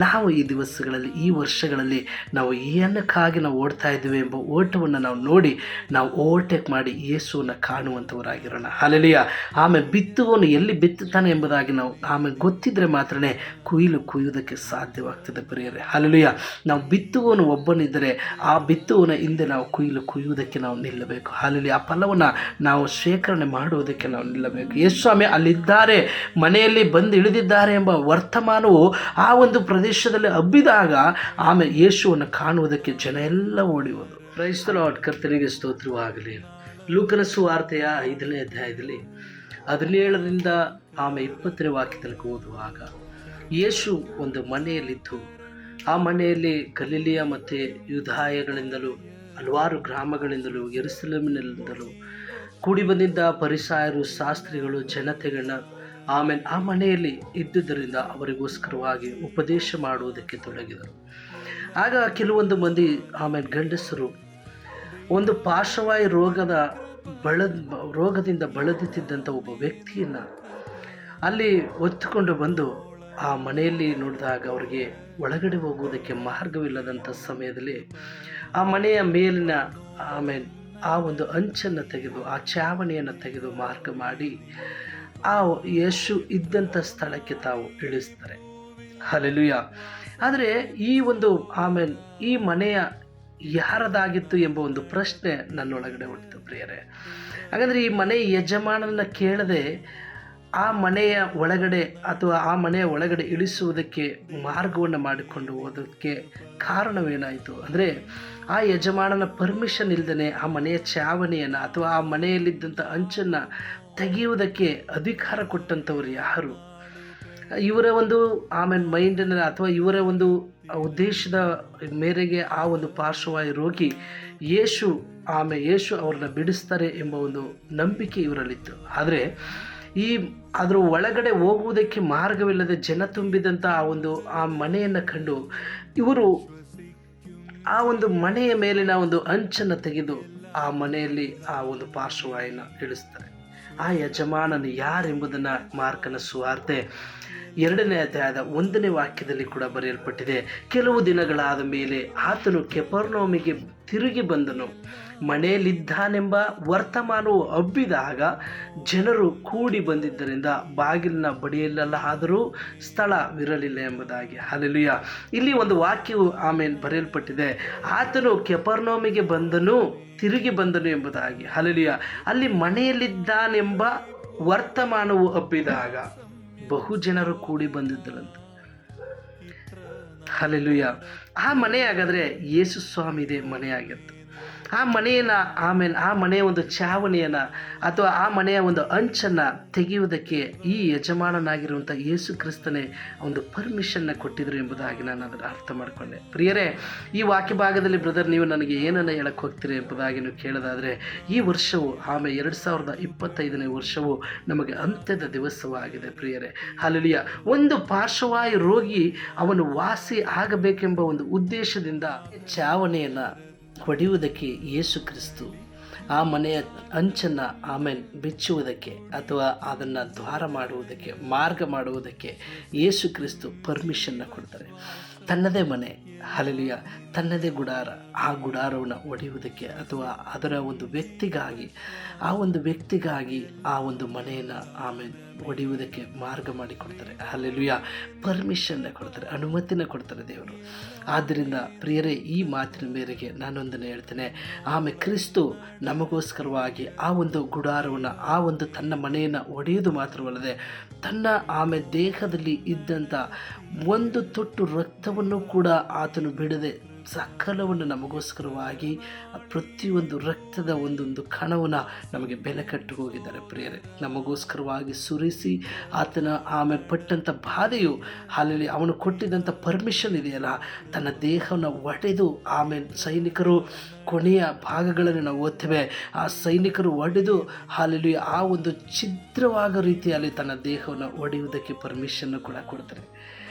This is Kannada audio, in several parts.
ನಾವು ಈ ದಿವಸಗಳಲ್ಲಿ, ಈ ವರ್ಷಗಳಲ್ಲಿ ನಾವು ಏನಕ್ಕಾಗಿ ನಾವು ಓಡ್ತಾ ಇದ್ದೀವಿ ಎಂಬ ಓಟವನ್ನು ನಾವು ನೋಡಿ ನಾವು ಓವರ್ಟೇಕ್ ಮಾಡಿ ಯೇಸುವನ್ನು ಕಾಣುವಂಥವರಾಗಿರೋಣ. ಹಲ್ಲೆಲೂಯಾ. ಆಮೇಲೆ ಬಿತ್ತುವವನು ಎಲ್ಲಿ ಬಿತ್ತುತ್ತಾನೆ ಎಂಬುದಾಗಿ ನಾವು ಆಮೇಲೆ ಗೊತ್ತಿದ್ದರೆ ಮಾತ್ರನೇ ಕುಯ್ಯುವುದಕ್ಕೆ ಸಾಧ್ಯವಾಗ್ತದೆ ಪ್ರಿಯರೇ. ಹಲ್ಲೆಲೂಯಾ. ನಾವು ಬಿತ್ತುವವನು ಒಬ್ಬನಿದ್ದರೆ ಆ ಬಿತ್ತುವವನ ಹಿಂದೆ ನಾವು ಕುಯ್ಯುವುದಕ್ಕೆ ನಾವು ನಿಲ್ಲಬೇಕು. ಹಲ್ಲೆಲೂಯಾ. ಆ ಫಲವನ್ನು ನಾವು ಶೇಖರಣೆ ಮಾಡುವುದಕ್ಕೆ ನಾವು ನಿಲ್ಲಬೇಕು. ಯೇಸು ಸ್ವಾಮಿ ಅಲ್ಲಿದ್ದಾರೆ, ಮನೆಯಲ್ಲಿ ಬಂದು ಇಳಿದಿದ್ದಾರೆ ಎಂಬ ವರ್ತಮಾನವು ಆ ಒಂದು ಪ್ರದೇಶದಲ್ಲಿ ಹಬ್ಬಿದಾಗ ಆಮೇಲೆ ಯೇಸುವನ್ನು ಕಾಣುವುದಕ್ಕೆ ಜನ ಎಲ್ಲ ಓಡಿ ಹೋದರು. Praise the Lord. ಕರ್ತನಿಗೆ ಸ್ತೋತ್ರವಾಗಲಿ. ಲೂಕನ ಸುವಾರ್ತೆಯ 5ನೇ ಅಧ್ಯಾಯದಲ್ಲಿ 17ರಿಂದ 20ನೇ ವಾಕ್ಯ ತನಕ ಓದುವಾಗ ಯೇಸು ಒಂದು ಮನೆಯಲ್ಲಿದ್ದು ಆ ಮನೆಯಲ್ಲಿ ಗಲಿಲಿಯ ಮತ್ತು ಯೂದಾಯಗಳಿಂದಲೂ ಹಲವಾರು ಗ್ರಾಮಗಳಿಂದಲೂ ಯೆರೂಸಲೇಮಿನಿಂದಲೂ ಕೂಡಿ ಬಂದಿದ್ದ ಫರಿಸಾಯರು, ಶಾಸ್ತ್ರಿಗಳು, ಜನತೆಗಳನ್ನ ಆಮೇಲೆ ಆ ಮನೆಯಲ್ಲಿ ಇದ್ದುದರಿಂದ ಅವರಿಗೋಸ್ಕರವಾಗಿ ಉಪದೇಶ ಮಾಡುವುದಕ್ಕೆ ತೊಡಗಿದರು. ಆಗ ಕೆಲವೊಂದು ಮಂದಿ ಆಮೇಲೆ ಗಂಡಸರು ಒಂದು ಪಾರ್ಶ್ವವಾಯು ರೋಗದಿಂದ ಬಳಲುತ್ತಿದ್ದಂಥ ಒಬ್ಬ ವ್ಯಕ್ತಿಯನ್ನು ಅಲ್ಲಿ ಹೊತ್ತುಕೊಂಡು ಬಂದು ಆ ಮನೆಯಲ್ಲಿ ನೋಡಿದಾಗ ಅವರಿಗೆ ಒಳಗಡೆ ಹೋಗುವುದಕ್ಕೆ ಮಾರ್ಗವಿಲ್ಲದಂಥ ಸಮಯದಲ್ಲಿ ಆ ಮನೆಯ ಮೇಲಿನ ಆಮೇಲೆ ಆ ಒಂದು ಅಂಚನ್ನು ತೆಗೆದು, ಆ ಚಾವಣಿಯನ್ನು ತೆಗೆದು ಮಾರ್ಗ ಮಾಡಿ ಆ ಯೇಸು ಇದ್ದಂಥ ಸ್ಥಳಕ್ಕೆ ತಾವು ಇಳಿಸ್ತಾರೆ. ಹಲ್ಲೆಲೂಯಾ. ಆದರೆ ಈ ಒಂದು ಆಮೇಲೆ ಈ ಮನೆಯ ಯಾರದಾಗಿತ್ತು ಎಂಬ ಒಂದು ಪ್ರಶ್ನೆ ನನ್ನೊಳಗಡೆ ಹುಟ್ಟಿತು ಪ್ರಿಯರೇ. ಹಾಗಾದರೆ ಈ ಮನೆಯ ಯಜಮಾನನ ಕೇಳದೆ ಆ ಮನೆಯ ಒಳಗಡೆ ಅಥವಾ ಆ ಮನೆಯ ಒಳಗಡೆ ಇಳಿಸುವುದಕ್ಕೆ ಮಾರ್ಗವನ್ನು ಮಾಡಿಕೊಂಡು ಹೋಗೋದಕ್ಕೆ ಕಾರಣವೇನಾಯಿತು ಅಂದರೆ, ಆ ಯಜಮಾನನ ಪರ್ಮಿಷನ್ ಇಲ್ಲದೇ ಆ ಮನೆಯ ಚಾವಣಿಯನ್ನು ಅಥವಾ ಆ ಮನೆಯಲ್ಲಿದ್ದಂಥ ಅಂಚನ್ನು ತೆಗೆಯುವುದಕ್ಕೆ ಅಧಿಕಾರ ಕೊಟ್ಟಂಥವ್ರು ಯಾರು? ಇವರ ಒಂದು ಆಮೇಲೆ ಮೈಂಡಿನ ಅಥವಾ ಇವರ ಒಂದು ಉದ್ದೇಶದ ಮೇರೆಗೆ ಆ ಒಂದು ಪಾರ್ಶ್ವವಾಯು ರೋಗಿ ಯೇಸು ಅವ್ರನ್ನ ಬಿಡಿಸ್ತಾರೆ ಎಂಬ ಒಂದು ನಂಬಿಕೆ ಇವರಲ್ಲಿತ್ತು. ಆದರೆ ಅದರ ಒಳಗಡೆ ಹೋಗುವುದಕ್ಕೆ ಮಾರ್ಗವಿಲ್ಲದೆ ಜನ ತುಂಬಿದಂಥ ಆ ಮನೆಯನ್ನು ಕಂಡು ಇವರು ಆ ಒಂದು ಮನೆಯ ಮೇಲಿನ ಒಂದು ಅಂಚನ್ನು ತೆಗೆದು ಆ ಮನೆಯಲ್ಲಿ ಆ ಒಂದು ಪಾರ್ಶ್ವವಾಯುನ ಇಳಿಸ್ತಾರೆ. ಆ ಯಜಮಾನನು ಯಾರೆಂಬುದನ್ನು ಮಾರ್ಕನ ಸುವಾರ್ತೆ 2ನೇ ಅಧ್ಯಾಯದ 1ನೇ ವಾಕ್ಯದಲ್ಲಿ ಕೂಡ ಬರೆಯಲ್ಪಟ್ಟಿದೆ. ಕೆಲವು ದಿನಗಳಾದ ಮೇಲೆ ಆತನು ಕೆಫರ್ನೌಮಿಗೆ ತಿರುಗಿ ಬಂದನು. ಮನೆಯಲ್ಲಿದ್ದಾನೆಂಬ ವರ್ತಮಾನವು ಹಬ್ಬಿದಾಗ ಜನರು ಕೂಡಿ ಬಂದಿದ್ದರಿಂದ ಬಾಗಿಲಿನ ಬಳಿಯಲ್ಲಾದರೂ ಸ್ಥಳವಿರಲಿಲ್ಲ ಎಂಬುದಾಗಿ. ಹಲ್ಲೆಲೂಯಾ. ಇಲ್ಲಿ ಒಂದು ವಾಕ್ಯವು ಆಮೇಲೆ ಬರೆಯಲ್ಪಟ್ಟಿದೆ, ಆತನು ಕೆಫರ್ನೌಮಿಗೆ ಬಂದನು, ತಿರುಗಿ ಬಂದನು ಎಂಬುದಾಗಿ. ಹಲ್ಲೆಲೂಯಾ. ಅಲ್ಲಿ ಮನೆಯಲ್ಲಿದ್ದಾನೆಂಬ ವರ್ತಮಾನವು ಹಬ್ಬಿದಾಗ ಬಹು ಜನರು ಕೂಡಿ ಬಂದಿದ್ದರಂತೆ. ಹಲ್ಲೆಲೂಯಾ. ಆ ಮನೆ ಹಾಗಾದರೆ ಯೇಸು ಸ್ವಾಮಿದೇ ಮನೆಯಾಗಿತ್ತು. ಆ ಮನೆಯನ್ನು ಆಮೇಲೆ ಆ ಮನೆಯ ಒಂದು ಚಾವಣಿಯನ್ನು ಅಥವಾ ಆ ಮನೆಯ ಒಂದು ಅಂಚನ್ನು ತೆಗೆಯುವುದಕ್ಕೆ ಈ ಯಜಮಾನನಾಗಿರುವಂಥ ಯೇಸು ಕ್ರಿಸ್ತನೇ ಒಂದು ಪರ್ಮಿಷನ್ನ ಕೊಟ್ಟಿದ್ರು ಎಂಬುದಾಗಿ ನಾನು ಅದನ್ನು ಅರ್ಥ ಮಾಡಿಕೊಂಡೆ. ಪ್ರಿಯರೇ, ಈ ವಾಕ್ಯ ಭಾಗದಲ್ಲಿ ಬ್ರದರ್ ನೀವು ನನಗೆ ಏನನ್ನು ಹೇಳಕ್ಕೆ ಹೋಗ್ತೀರಿ ಎಂಬುದಾಗಿ ನೀವು ಕೇಳೋದಾದರೆ, ಈ ವರ್ಷವು ಆಮೇಲೆ 2025ನೇ ವರ್ಷವು ನಮಗೆ ಅಂತ್ಯದ ದಿವಸವಾಗಿದೆ ಪ್ರಿಯರೇ. ಹಲ್ಲೆಲೂಯಾ. ಒಂದು ಪಾರ್ಶ್ವವಾಯು ರೋಗಿ ಅವನು ವಾಸಿ ಆಗಬೇಕೆಂಬ ಒಂದು ಉದ್ದೇಶದಿಂದ ಚಾವಣಿಯನ್ನು ಹೊಡೆಯುವುದಕ್ಕೆ ಯೇಸು ಕ್ರಿಸ್ತು ಆ ಮನೆಯ ಅಂಚನ್ನು ಆಮೇಲೆ ಬಿಚ್ಚುವುದಕ್ಕೆ ಅಥವಾ ಅದನ್ನು ದ್ವಾರ ಮಾಡುವುದಕ್ಕೆ, ಮಾರ್ಗ ಮಾಡುವುದಕ್ಕೆ ಯೇಸು ಕ್ರಿಸ್ತು ಪರ್ಮಿಷನ್ನ ಕೊಡ್ತಾರೆ. ತನ್ನದೇ ಮನೆ, ಹಲ್ಲೆಲೂಯಾ, ತನ್ನದೇ ಗುಡಾರ, ಆ ಗುಡಾರವನ್ನು ಒಡೆಯುವುದಕ್ಕೆ ಅಥವಾ ಅದರ ಒಂದು ವ್ಯಕ್ತಿಗಾಗಿ ಆ ಒಂದು ಮನೆಯನ್ನು ಆಮೇಲೆ ಒಡೆಯುವುದಕ್ಕೆ ಮಾರ್ಗ ಮಾಡಿಕೊಡ್ತಾರೆ. ಹಲ್ಲೆಲೂಯಾ. ಪರ್ಮಿಷನ್ನ ಕೊಡ್ತಾರೆ, ಅನುಮತಿನ ಕೊಡ್ತಾರೆ ದೇವರು. ಆದ್ದರಿಂದ ಪ್ರಿಯರೇ, ಈ ಮಾತಿನ ಮೇರೆಗೆ ನಾನೊಂದನ್ನು ಹೇಳ್ತೇನೆ. ಆಮೇಲೆ ಕ್ರಿಸ್ತು ನಮಗೋಸ್ಕರವಾಗಿ ಆ ಒಂದು ಗುಡಾರವನ್ನು, ಆ ಒಂದು ತನ್ನ ಮನೆಯನ್ನು ಒಡೆಯುವುದು ಮಾತ್ರವಲ್ಲದೆ ತನ್ನ ಆಮೇಲೆ ದೇಹದಲ್ಲಿ ಇದ್ದಂಥ ಒಂದು ತೊಟ್ಟು ರಕ್ತವನ್ನು ಕೂಡ ಆತನು ಬಿಡದೆ ಸಕಲವನ್ನು ನಮಗೋಸ್ಕರವಾಗಿ ಪ್ರತಿಯೊಂದು ರಕ್ತದ ಒಂದೊಂದು ಕಣವನ್ನು ನಮಗೆ ಬೆಲೆ ಕಟ್ಟು ಹೋಗಿದ್ದಾರೆ ಪ್ರಿಯರೇ. ನಮಗೋಸ್ಕರವಾಗಿ ಸುರಿಸಿ ಆತನ ಆಮೇಲೆ ಪಟ್ಟಂಥ ಬಾಧೆಯು ಅಲ್ಲಿ ಅವನು ಕೊಟ್ಟಿದ್ದಂಥ ಪರ್ಮಿಷನ್ ಇದೆಯಲ್ಲ, ತನ್ನ ದೇಹವನ್ನು ಒಡೆದು ಆಮೇಲೆ ಸೈನಿಕರು ಕೊನೆಯ ಭಾಗಗಳನ್ನು ನಾವು ಓದ್ತೇವೆ, ಆ ಸೈನಿಕರು ಒಡೆದು ಅಲ್ಲಿ ಆ ಒಂದು ಛಿದ್ರವಾಗೋ ರೀತಿಯಲ್ಲಿ ತನ್ನ ದೇಹವನ್ನು ಒಡೆಯುವುದಕ್ಕೆ ಪರ್ಮಿಷನ್ನು ಕೂಡ ಕೊಡ್ತಾರೆ,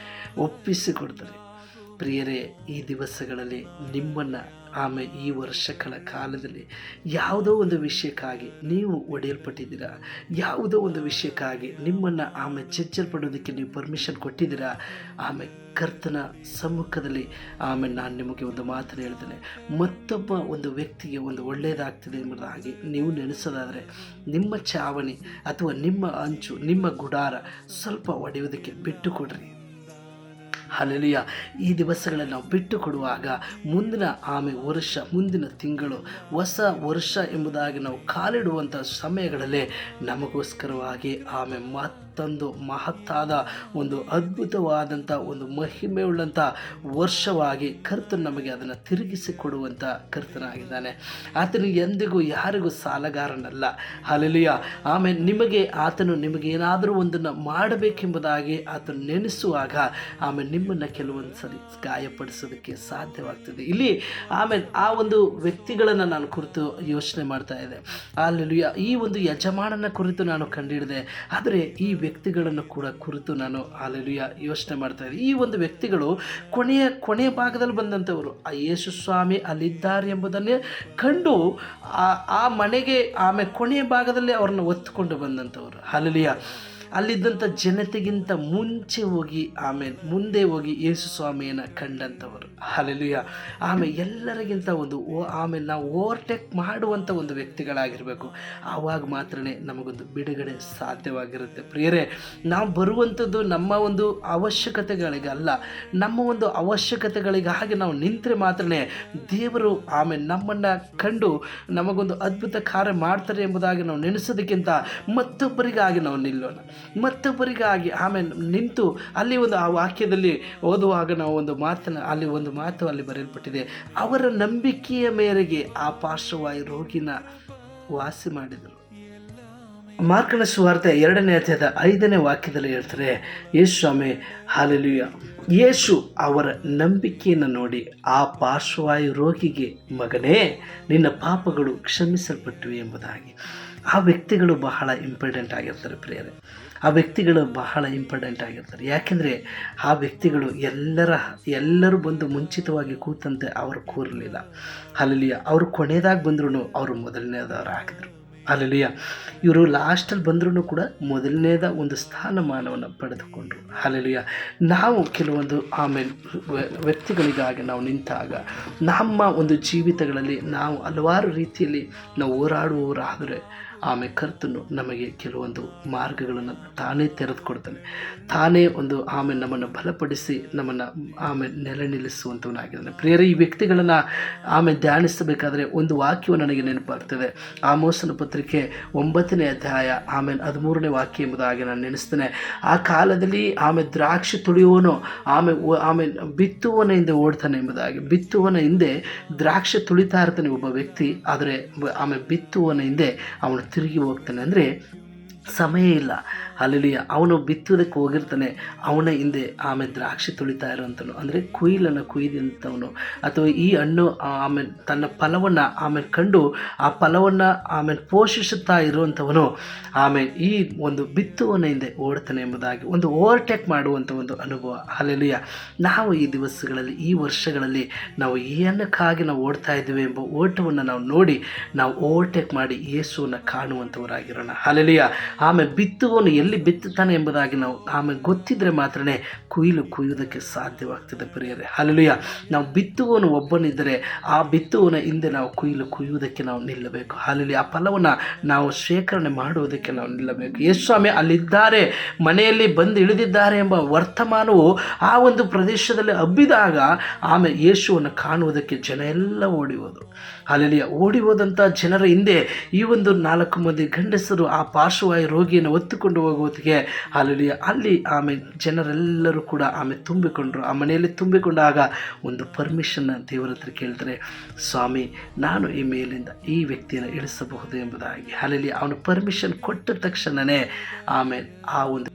ಒಪ್ಪಿಸಿಕೊಡ್ತಾರೆ. ಪ್ರಿಯರೇ, ಈ ದಿವಸಗಳಲ್ಲಿ ನಿಮ್ಮನ್ನು ಆಮೇಲೆ ಈ ವರ್ಷಗಳ ಕಾಲದಲ್ಲಿ ಯಾವುದೋ ಒಂದು ವಿಷಯಕ್ಕಾಗಿ ನೀವು ಒಡೆಯಲ್ಪಟ್ಟಿದ್ದೀರಾ, ಯಾವುದೋ ಒಂದು ವಿಷಯಕ್ಕಾಗಿ ನಿಮ್ಮನ್ನು ಚರ್ಚಲ್ಪಡೋದಕ್ಕೆ ನೀವು ಪರ್ಮಿಷನ್ ಕೊಟ್ಟಿದ್ದೀರಾ. ಕರ್ತನ ಸಮ್ಮುಖದಲ್ಲಿ ನಾನು ನಿಮಗೆ ಒಂದು ಮಾತನ್ನು ಹೇಳ್ತೇನೆ. ಮತ್ತೊಬ್ಬ ಒಂದು ವ್ಯಕ್ತಿಗೆ ಒಂದು ಒಳ್ಳೆಯದಾಗ್ತದೆ ಎಂಬುದಾಗಿ ನೀವು ನೆನೆಸೋದಾದರೆ ನಿಮ್ಮ ಚಾವಣಿ ಅಥವಾ ನಿಮ್ಮ ಅಂಚು, ನಿಮ್ಮ ಗುಡಾರ ಸ್ವಲ್ಪ ಒಡೆಯೋದಕ್ಕೆ ಬಿಟ್ಟು ಕೊಡ್ರಿ. ಹಲ್ಲೆಲೂಯಾ. ಈ ದಿವಸಗಳನ್ನು ನಾವು ಬಿಟ್ಟು ಕೊಡುವಾಗ ಮುಂದಿನ ವರ್ಷ, ಮುಂದಿನ ತಿಂಗಳು, ಹೊಸ ವರ್ಷ ಎಂಬುದಾಗಿ ನಾವು ಕಾಲಿಡುವಂಥ ಸಮಯಗಳಲ್ಲೇ ನಮಗೋಸ್ಕರವಾಗಿ ಮತ್ತೊಂದು ಮಹತ್ತಾದ ಒಂದು ಅದ್ಭುತವಾದಂಥ ಒಂದು ಮಹಿಮೆಯುಳ್ಳಂಥ ವರ್ಷವಾಗಿ ಕರ್ತನು ನಮಗೆ ಅದನ್ನು ತಿರುಗಿಸಿಕೊಡುವಂಥ ಕರ್ತನಾಗಿದ್ದಾನೆ. ಆತನು ಎಂದಿಗೂ ಯಾರಿಗೂ ಸಾಲಗಾರನಲ್ಲ. ಹಲ್ಲೆಲೂಯಾ. ಆತನು ನಿಮಗೇನಾದರೂ ಒಂದನ್ನು ಮಾಡಬೇಕೆಂಬುದಾಗಿ ಆತನು ನೆನೆಸುವಾಗ ನಿಮ್ಮನ್ನು ಕೆಲವೊಂದು ಸರಿ ಗಾಯಪಡಿಸೋದಕ್ಕೆ ಸಾಧ್ಯವಾಗ್ತದೆ. ಇಲ್ಲಿ ಆ ಒಂದು ವ್ಯಕ್ತಿಗಳನ್ನು ನಾನು ಕುರಿತು ಯೋಚನೆ ಮಾಡ್ತಾ ಇದ್ದೆ. ಹಲ್ಲೆಲೂಯಾ. ಈ ಒಂದು ಯಜಮಾನನ ಕುರಿತು ನಾನು ಕಂಡಿಡಿದೆ, ಆದರೆ ಈ ವ್ಯಕ್ತಿಗಳನ್ನು ಕೂಡ ಕುರಿತು ನಾನು ಹಲ್ಲೆಲೂಯಾ ಯೋಚನೆ ಮಾಡ್ತಾ ಇದ್ದೆ. ಈ ಒಂದು ವ್ಯಕ್ತಿಗಳು ಕೊನೆಯ ಭಾಗದಲ್ಲಿ ಬಂದಂಥವರು. ಯೇಸು ಸ್ವಾಮಿ ಅಲ್ಲಿದ್ದಾರೆ ಎಂಬುದನ್ನೇ ಕಂಡು ಆ ಮನೆಗೆ ಕೊನೆಯ ಭಾಗದಲ್ಲಿ ಅವ್ರನ್ನ ಒತ್ತುಕೊಂಡು ಬಂದಂಥವ್ರು. ಹಲ್ಲೆಲೂಯಾ. ಅಲ್ಲಿದ್ದಂಥ ಜನತೆಗಿಂತ ಮುಂದೆ ಹೋಗಿ ಯೇಸು ಸ್ವಾಮಿಯನ್ನು ಕಂಡಂಥವರು. ಹಲ್ಲೆಲೂಯಾ. ಎಲ್ಲರಿಗಿಂತ ನಾವು ಓವರ್ಟೇಕ್ ಮಾಡುವಂಥ ಒಂದು ವ್ಯಕ್ತಿಗಳಾಗಿರಬೇಕು. ಆವಾಗ ಮಾತ್ರ ನಮಗೊಂದು ಬಿಡುಗಡೆ ಸಾಧ್ಯವಾಗಿರುತ್ತೆ. ಪ್ರಿಯರೇ, ನಾವು ಬರುವಂಥದ್ದು ನಮ್ಮ ಒಂದು ಅವಶ್ಯಕತೆಗಳಿಗಲ್ಲ, ನಮ್ಮ ಒಂದು ಅವಶ್ಯಕತೆಗಳಿಗಾಗಿ ನಾವು ನಿಂತರೆ ಮಾತ್ರ ದೇವರು ನಮ್ಮನ್ನು ಕಂಡು ನಮಗೊಂದು ಅದ್ಭುತ ಕಾರ್ಯ ಮಾಡ್ತಾರೆ ಎಂಬುದಾಗಿ ನಾವು ನೆನೆಸೋದಕ್ಕಿಂತ ಮತ್ತೊಬ್ಬರಿಗಾಗಿ ನಾವು ನಿಲ್ಲೋಣ. ಮತ್ತೊಬ್ಬರಿಗಾಗಿ ನಿಂತು ಅಲ್ಲಿ ಒಂದು ಆ ವಾಕ್ಯದಲ್ಲಿ ಓದುವಾಗ ನಾವು ಒಂದು ಮಾತು ಅಲ್ಲಿ ಬರೆಯಲ್ಪಟ್ಟಿದೆ. ಅವರ ನಂಬಿಕೆಯ ಮೇರೆಗೆ ಆ ಪಾರ್ಶ್ವವಾಯು ರೋಗಿನ ವಾಸಿ ಮಾಡಿದರು. ಮಾರ್ಕನ ಸುವಾರ್ತೆ 2ನೇ ಅಧ್ಯಾಯದ 5ನೇ ವಾಕ್ಯದಲ್ಲಿ ಹೇಳ್ತಾರೆ, ಯೇಸು ಸ್ವಾಮಿ ಹಲ್ಲೆಲೂಯಾ. ಯೇಸು ಅವರ ನಂಬಿಕೆಯನ್ನು ನೋಡಿ ಆ ಪಾರ್ಶ್ವವಾಯು ರೋಗಿಗೆ, ಮಗನೇ, ನಿನ್ನ ಪಾಪಗಳು ಕ್ಷಮಿಸಲ್ಪಟ್ಟಿವೆ ಎಂಬುದಾಗಿ. ಆ ವ್ಯಕ್ತಿಗಳು ಬಹಳ ಇಂಪಾರ್ಟೆಂಟ್ ಆಗಿರ್ತಾರೆ ಪ್ರಿಯರೇ. ಆ ವ್ಯಕ್ತಿಗಳು ಬಹಳ ಇಂಪಾರ್ಟೆಂಟ್ ಆಗಿರ್ತಾರೆ. ಯಾಕೆಂದರೆ ಆ ವ್ಯಕ್ತಿಗಳು ಎಲ್ಲರೂ ಬಂದು ಮುಂಚಿತವಾಗಿ ಕೂತಂತೆ ಅವರು ಕೂರಲಿಲ್ಲ. ಹಲ್ಲೆಲೂಯಾ. ಅವರು ಕೊನೆಯದಾಗಿ ಬಂದ್ರೂ ಅವರು ಮೊದಲನೇದವರು ಆಗಿದ್ರು. ಹಲ್ಲೆಲೂಯಾ. ಇವರು ಲಾಸ್ಟಲ್ಲಿ ಬಂದ್ರೂ ಕೂಡ ಮೊದಲನೇದ ಒಂದು ಸ್ಥಾನಮಾನವನ್ನು ಪಡೆದುಕೊಂಡ್ರು. ಹಲ್ಲೆಲೂಯಾ. ನಾವು ಕೆಲವೊಂದು ವ್ಯಕ್ತಿಗಳಿಗಾಗಿ ನಾವು ನಿಂತಾಗ ನಮ್ಮ ಒಂದು ಜೀವಿತಗಳಲ್ಲಿ ನಾವು ಹಲವಾರು ರೀತಿಯಲ್ಲಿ ನಾವು ಹೋರಾಡುವವರಾದರೆ ಕರ್ತನು ನಮಗೆ ಕೆಲವೊಂದು ಮಾರ್ಗಗಳನ್ನು ತಾನೇ ತೆರೆದುಕೊಡ್ತಾನೆ. ತಾನೇ ಒಂದು ನಮ್ಮನ್ನು ಬಲಪಡಿಸಿ ನಮ್ಮನ್ನು ನೆಲೆ ನಿಲ್ಲಿಸುವಂಥವನಾಗಿದ್ದಾನೆ. ಪ್ರಿಯರೇ, ಈ ವ್ಯಕ್ತಿಗಳನ್ನು ಧ್ಯಾನಿಸಬೇಕಾದ್ರೆ ಒಂದು ವಾಕ್ಯವು ನನಗೆ ನೆನಪಾಗ್ತದೆ. ಆಮೋಸನ ಪತ್ರಿಕೆ 9ನೇ ಅಧ್ಯಾಯ 13ನೇ ವಾಕ್ಯ ಎಂಬುದಾಗಿ ನಾನು ನೆನೆಸ್ತೇನೆ. ಆ ಕಾಲದಲ್ಲಿ ದ್ರಾಕ್ಷಿ ತುಳಿಯುವನು ಬಿತ್ತುವನ ಹಿಂದೆ ಓಡ್ತಾನೆ ಎಂಬುದಾಗಿ. ಬಿತ್ತುವನ ಹಿಂದೆ ದ್ರಾಕ್ಷಿ ತುಳಿತಾ ಇರ್ತಾನೆ ಒಬ್ಬ ವ್ಯಕ್ತಿ, ಆದರೆ ಬಿತ್ತುವನ ಹಿಂದೆ ಅವನು ತಿರುಗಿ ಹೋಗ್ತಾನೆ. ಅಂದರೆ ಸಮಯ ಇಲ್ಲ. ಹಲ್ಲೆಲೂಯಾ. ಅವನು ಬಿತ್ತುವುದಕ್ಕೆ ಹೋಗಿರ್ತಾನೆ, ಅವನ ಹಿಂದೆ ದ್ರಾಕ್ಷಿ ತುಳಿತಾ ಇರೋಂಥವನು, ಅಂದರೆ ಕುಯ್ದಂಥವನು ಅಥವಾ ಈ ಹಣ್ಣು ತನ್ನ ಫಲವನ್ನು ಕಂಡು ಆ ಫಲವನ್ನು ಪೋಷಿಸುತ್ತಾ ಇರುವಂಥವನು ಈ ಒಂದು ಬಿತ್ತುವನ ಹಿಂದೆ ಓಡ್ತಾನೆ ಎಂಬುದಾಗಿ ಒಂದು ಓವರ್ಟೇಕ್ ಮಾಡುವಂಥ ಒಂದು ಅನುಭವ. ಹಲ್ಲೆಲೂಯಾ. ನಾವು ಈ ದಿವಸಗಳಲ್ಲಿ, ಈ ವರ್ಷಗಳಲ್ಲಿ ನಾವು ಏನಕ್ಕಾಗಿ ನಾವು ಓಡ್ತಾ ಇದ್ದೀವಿ ಎಂಬ ಓಟವನ್ನು ನಾವು ನೋಡಿ ನಾವು ಓವರ್ಟೇಕ್ ಮಾಡಿ ಯೇಸುವನ್ನು ಕಾಣುವಂಥವರಾಗಿರೋಣ. ಹಲ್ಲೆಲೂಯಾ. ಬಿತ್ತುವನು ಎಲ್ಲಿ ಬಿತ್ತುತ್ತಾನೆ ಎಂಬುದಾಗಿ ನಾವು ಗೊತ್ತಿದ್ರೆ ಮಾತ್ರನೇ ಕುಯ್ಯುವುದಕ್ಕೆ ಸಾಧ್ಯವಾಗ್ತದೆ ಪ್ರಿಯರೇ. ಹಲ್ಲೆಲೂಯಾ. ನಾವು ಬಿತ್ತುವನು ಒಬ್ಬನಿದ್ದರೆ ಆ ಬಿತ್ತುವನ ಹಿಂದೆ ನಾವು ಕುಯ್ಯುವುದಕ್ಕೆ ನಾವು ನಿಲ್ಲಬೇಕು. ಹಲ್ಲೆಲೂಯಾ. ಆ ಫಲವನ್ನು ನಾವು ಶೇಖರಣೆ ಮಾಡುವುದಕ್ಕೆ ನಾವು ನಿಲ್ಲಬೇಕು. ಯೇಸು ಸ್ವಾಮಿ ಅಲ್ಲಿದ್ದಾರೆ, ಮನೆಯಲ್ಲಿ ಬಂದು ಇಳಿದಿದ್ದಾರೆ ಎಂಬ ವರ್ತಮಾನವು ಆ ಒಂದು ಪ್ರದೇಶದಲ್ಲಿ ಹಬ್ಬಿದಾಗ ಯೇಸುವನ್ನು ಕಾಣುವುದಕ್ಕೆ ಜನ ಎಲ್ಲ ಓಡಿ ಹೋದರು. ಹಲ್ಲೆಲೂಯಾ. ಓಡಿ ಹೋದಂಥ ಜನರ ಹಿಂದೆ ಈ ಒಂದು 4 ಮಂದಿ ಗಂಡಸರು ಆ ಪಾರ್ಶ್ವವಾಯು ರೋಗಿಯನ್ನು ಹೊತ್ತುಕೊಂಡು ಹೋಗುವುದಕ್ಕೆ ಹಲ್ಲೆಲೂಯಾ ಅಲ್ಲಿ ಜನರೆಲ್ಲರೂ ಕೂಡ ತುಂಬಿಕೊಂಡ್ರು. ಆ ಮನೆಯಲ್ಲಿ ತುಂಬಿಕೊಂಡಾಗ ಒಂದು ಪರ್ಮಿಷನ್ನ ದೇವರ ಹತ್ರ ಕೇಳ್ತಾರೆ, ಸ್ವಾಮಿ, ನಾನು ಈ ಮೇಲಿಂದ ಈ ವ್ಯಕ್ತಿಯನ್ನು ಇಳಿಸಬಹುದು ಎಂಬುದಾಗಿ. ಹಲ್ಲೆಲೂಯಾ. ಅವನು ಪರ್ಮಿಷನ್ ಕೊಟ್ಟ ತಕ್ಷಣವೇ ಆ ಒಂದು